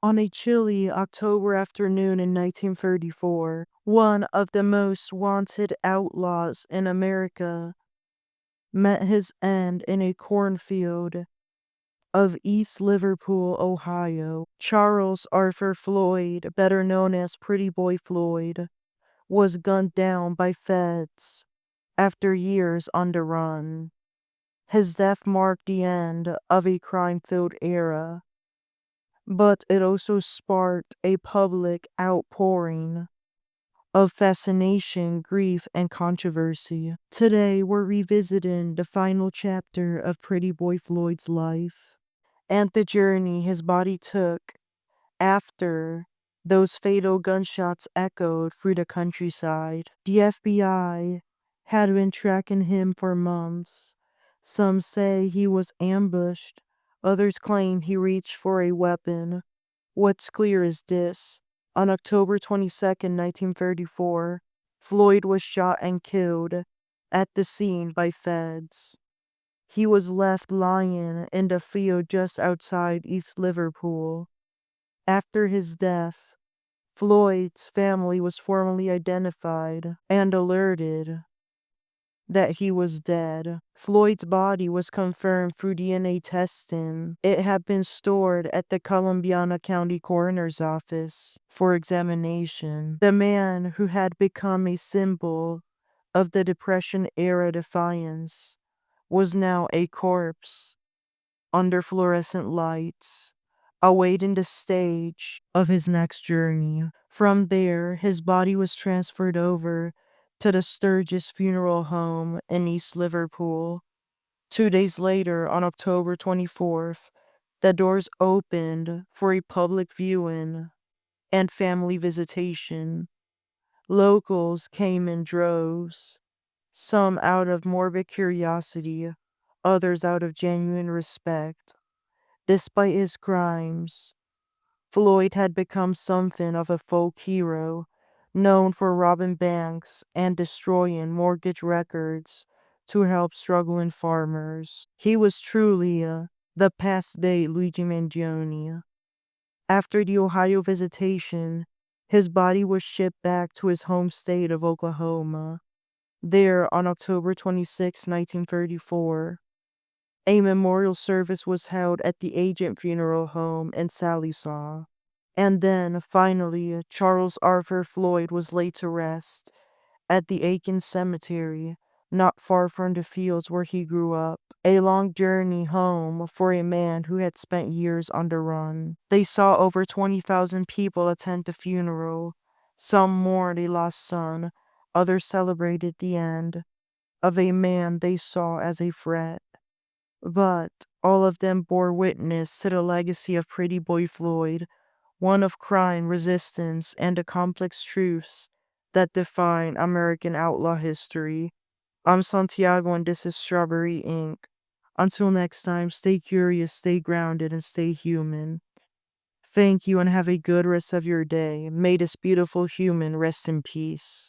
On a chilly October afternoon in 1934, one of the most wanted outlaws in America met his end in a cornfield of East Liverpool, Ohio. Charles Arthur Floyd, better known as Pretty Boy Floyd, was gunned down by feds after years on the run. His death marked the end of a crime-filled era, but it also sparked a public outpouring of fascination, grief, and controversy. Today, we're revisiting the final chapter of Pretty Boy Floyd's life and the journey his body took after those fatal gunshots echoed through the countryside. The FBI had been tracking him for months. Some say he was ambushed, others claim he reached for a weapon. What's clear is this: on October 22nd, 1934, Floyd was shot and killed at the scene by feds. He was left lying in the field just outside East Liverpool. After his death, Floyd's family was formally identified and alerted that he was dead. Floyd's body was confirmed through DNA testing. It had been stored at the Columbiana County Coroner's Office for examination. The man who had become a symbol of the Depression-era defiance was now a corpse under fluorescent lights, awaiting the stage of his next journey. From there, his body was transferred over to the Sturgis Funeral Home in East Liverpool. 2 days later, on October 24th, the doors opened for a public viewing and family visitation. Locals came in droves, some out of morbid curiosity, others out of genuine respect. Despite his crimes, Floyd had become something of a folk hero, known for robbing banks and destroying mortgage records to help struggling farmers. He was truly the past-day Luigi Mangione. After the Ohio visitation, his body was shipped back to his home state of Oklahoma. There, on October 26, 1934, a memorial service was held at the Agent Funeral Home in Sallisaw. And then, finally, Charles Arthur Floyd was laid to rest at the Aiken Cemetery, not far from the fields where he grew up. A long journey home for a man who had spent years on the run. They saw over 20,000 people attend the funeral. Some mourned a lost son, others celebrated the end of a man they saw as a threat. But all of them bore witness to the legacy of Pretty Boy Floyd, one of crime, resistance, and the complex truths that define American outlaw history. I'm Santiago, and this is Strawberry Ink. Until next time, stay curious, stay grounded, and stay human. Thank you, and have a good rest of your day. May this beautiful human rest in peace.